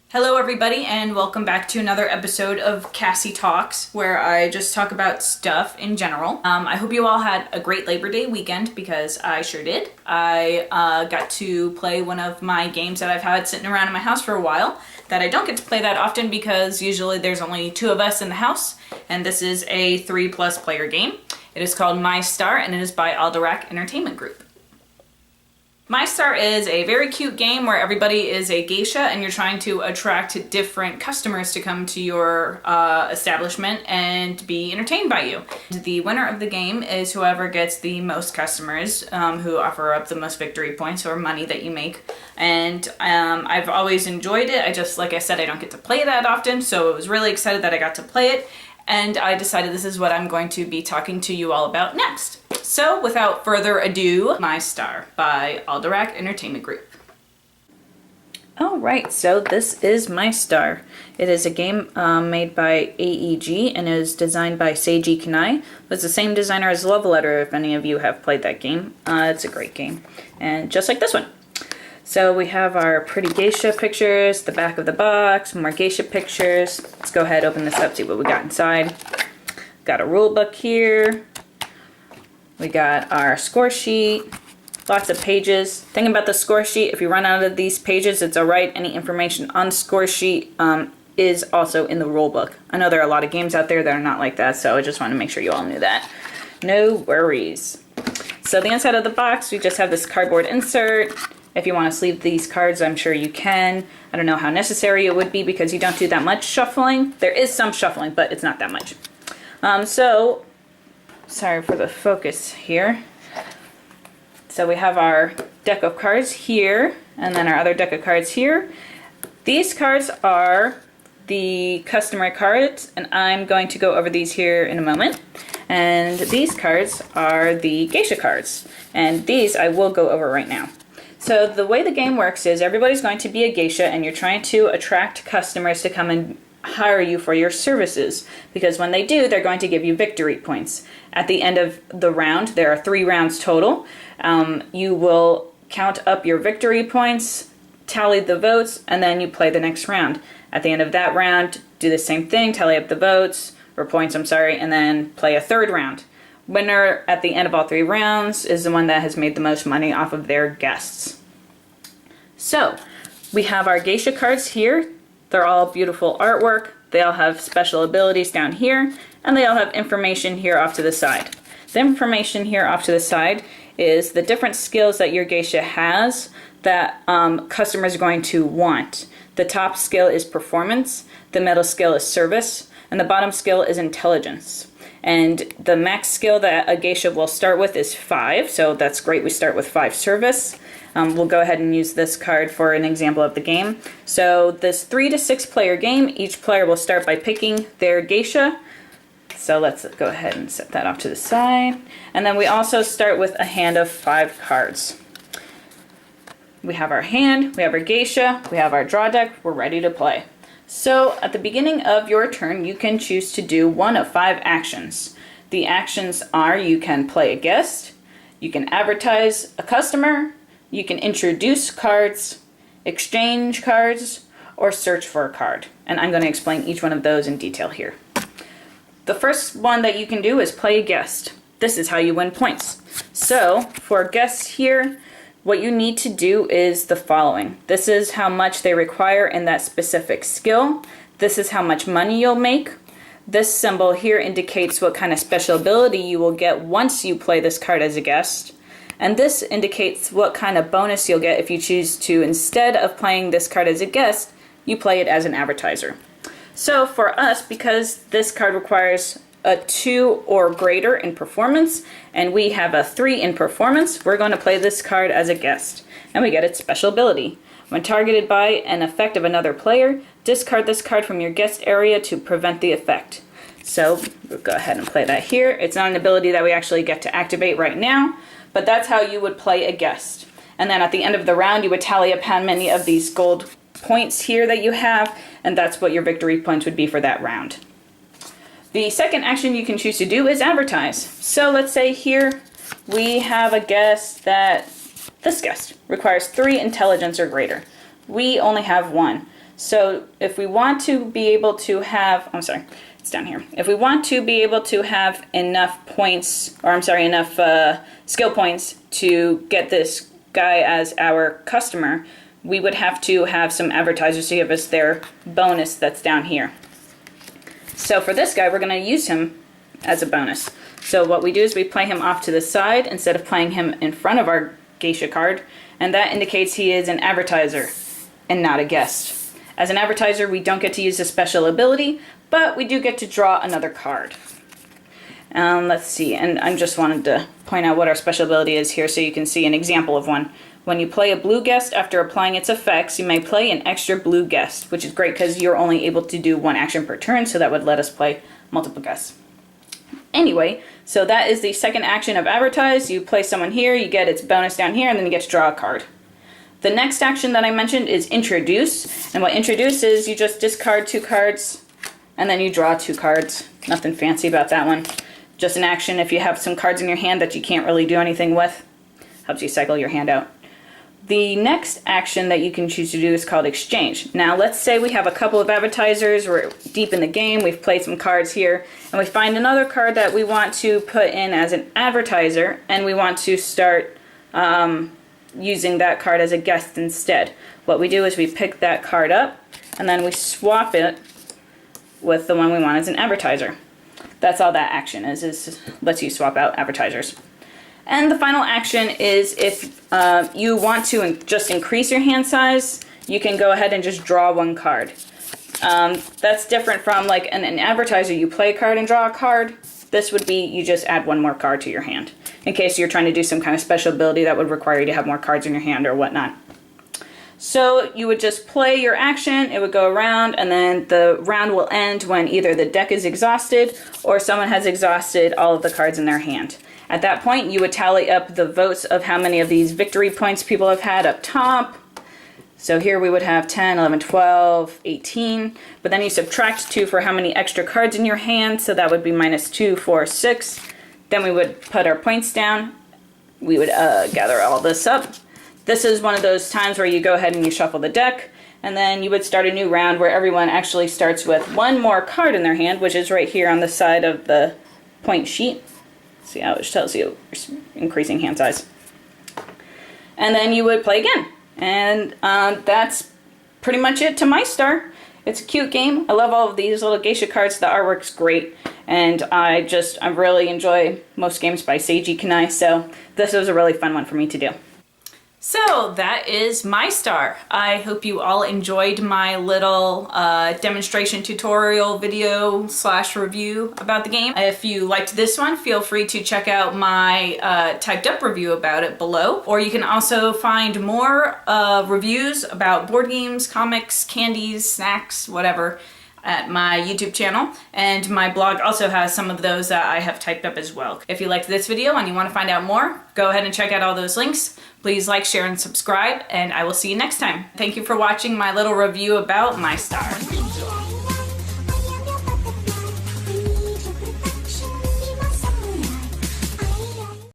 Hello everybody and welcome back to another episode of Cassie Talks, where I just talk about stuff in general. I hope you all had a great Labor Day weekend because I sure did. I got to play one of my games that I've had sitting around in my house for a while that I don't get to play that often because usually there's only two of us in the house, and this is a 3+ player game. It is called Mai-Star and it is by Entertainment Group. Mai-Star is a very cute game where everybody is a geisha and you're trying to attract different customers to come to your establishment and be entertained by you. The winner of the game is whoever gets the most customers who offer up the most victory points or money that you make. And I've always enjoyed it. Like I said, I don't get to play that often, so I was really excited that I got to play it. And I decided this is what I'm going to be talking to you all about next. So without further ado, Mai-Star by Entertainment Group. Alright, so this is Mai-Star. It is a game made by AEG and is designed by Seiji Kanai. It's the same designer as Love Letter if any of you have played that game. It's a great game. And just like this one. So we have our pretty geisha pictures, the back of the box, more geisha pictures. Let's go ahead, open this up, see what we got inside. Got a rule book here. We got our score sheet, lots of pages. Thing about the score sheet, if you run out of these pages, it's alright. Any information on the score sheet is also in the rule book. I know there are a lot of games out there that are not like that, so I just want to make sure you all knew that. No worries. So the inside of the box, we just have this cardboard insert. If you want to sleeve these cards, I'm sure you can. I don't know how necessary it would be because you don't do that much shuffling. There is some shuffling, but it's not that much. Sorry for the focus here. So we have our deck of cards here, and then our other deck of cards here. These cards are the customary cards, and I'm going to go over these here in a moment. And these cards are the geisha cards, and these I will go over right now. So the way the game works is everybody's going to be a geisha and you're trying to attract customers to come and hire you for your services, because when they do, they're going to give you victory points. At the end of the round, there are 3 rounds total. You will count up your victory points, tally the votes, and then you play the next round. At the end of that round, do the same thing, tally up the votes, or points, I'm sorry, and then play a 3rd round. Winner at the end of all 3 rounds is the one that has made the most money off of their guests. So, we have our geisha cards here. They're all beautiful artwork. They all have special abilities down here, and they all have information here off to the side. The information here off to the side is the different skills that your geisha has that customers are going to want. The top skill is performance, the middle skill is service, and the bottom skill is intelligence. And the max skill that a geisha will start with is 5, so that's great. We start with 5 service. We'll go ahead and use this card for an example of the game. So this 3 to 6 player game, each player will start by picking their geisha. So let's go ahead and set that off to the side. And then we also start with a hand of 5 cards. We have our hand, we have our geisha, we have our draw deck, we're ready to play. So at the beginning of your turn, you can choose to do one of 5 actions. The actions are: you can play a guest, you can advertise a customer, you can introduce cards, exchange cards, or search for a card. And I'm going to explain each one of those in detail here. The first one that you can do is play a guest. This is how you win points. So for guests here, what you need to do is the following. This is how much they require in that specific skill. This is how much money you'll make. This symbol here indicates what kind of special ability you will get once you play this card as a guest. And this indicates what kind of bonus you'll get if you choose to, instead of playing this card as a guest, you play it as an advertiser. So for us, because this card requires a 2 or greater in performance, and we have a 3 in performance, we're going to play this card as a guest. And we get its special ability. When targeted by an effect of another player, discard this card from your guest area to prevent the effect. So we'll go ahead and play that here. It's not an ability that we actually get to activate right now, but that's how you would play a guest. And then at the end of the round, you would tally up how many of these gold points here that you have, and that's what your victory points would be for that round. The second action you can choose to do is advertise. So let's say here we have a guest that, this guest requires 3 intelligence or greater. We only have 1. So if we want to be able to have, I'm sorry, it's down here. If we want to be able to have enough points, or I'm sorry, enough skill points to get this guy as our customer, we would have to have some advertisers to give us their bonus that's down here. So for this guy, we're going to use him as a bonus. So what we do is we play him off to the side instead of playing him in front of our geisha card, and that indicates he is an advertiser and not a guest. As an advertiser, we don't get to use a special ability, but we do get to draw another card. Let's see, and I just wanted to point out what our special ability is here so you can see an example of one. When you play a blue guest after applying its effects, you may play an extra blue guest, which is great because you're only able to do one action per turn, so that would let us play multiple guests. Anyway, so that is the second action of advertise. You play someone here, you get its bonus down here, and then you get to draw a card. The next action that I mentioned is introduce, and what introduce is you just discard 2 cards and then you draw 2 cards. Nothing fancy about that one. Just an action if you have some cards in your hand that you can't really do anything with. Helps you cycle your hand out. The next action that you can choose to do is called exchange. Now let's say we have a couple of advertisers, we're deep in the game, we've played some cards here, and we find another card that we want to put in as an advertiser, and we want to start using that card as a guest instead. What we do is we pick that card up and then we swap it with the one we want as an advertiser. That's all that action is lets you swap out advertisers. And the final action is if you want to just increase your hand size, you can go ahead and just draw 1 card. That's different from like an advertiser, you play a card and draw a card. This would be you just add 1 more card to your hand, in case you're trying to do some kind of special ability that would require you to have more cards in your hand or whatnot. So you would just play your action, it would go around, and then the round will end when either the deck is exhausted or someone has exhausted all of the cards in their hand. At that point, you would tally up the votes of how many of these victory points people have had up top. So here we would have 10, 11, 12, 18, but then you subtract 2 for how many extra cards in your hand, so that would be -2, 4, 6. Then we would put our points down. We would gather all this up. This is one of those times where you go ahead and you shuffle the deck, and then you would start a new round where everyone actually starts with 1 more card in their hand, which is right here on the side of the point sheet. See how it tells you increasing hand size. And then you would play again. And that's pretty much it to Mai-Star. It's a cute game. I love all of these little geisha cards. The artwork's great. And I really enjoy most games by Seiji Kanai. So this was a really fun one for me to do. So that is Mai-Star. I hope you all enjoyed my little demonstration tutorial video / review about the game. If you liked this one, feel free to check out my typed up review about it below. Or you can also find more reviews about board games, comics, candies, snacks, whatever, at my YouTube channel, and my blog also has some of those that I have typed up as well. If you liked this video and you want to find out more, go ahead and check out all those links. Please like, share, and subscribe, and I will see you next time. Thank you for watching my little review about Mai-Star.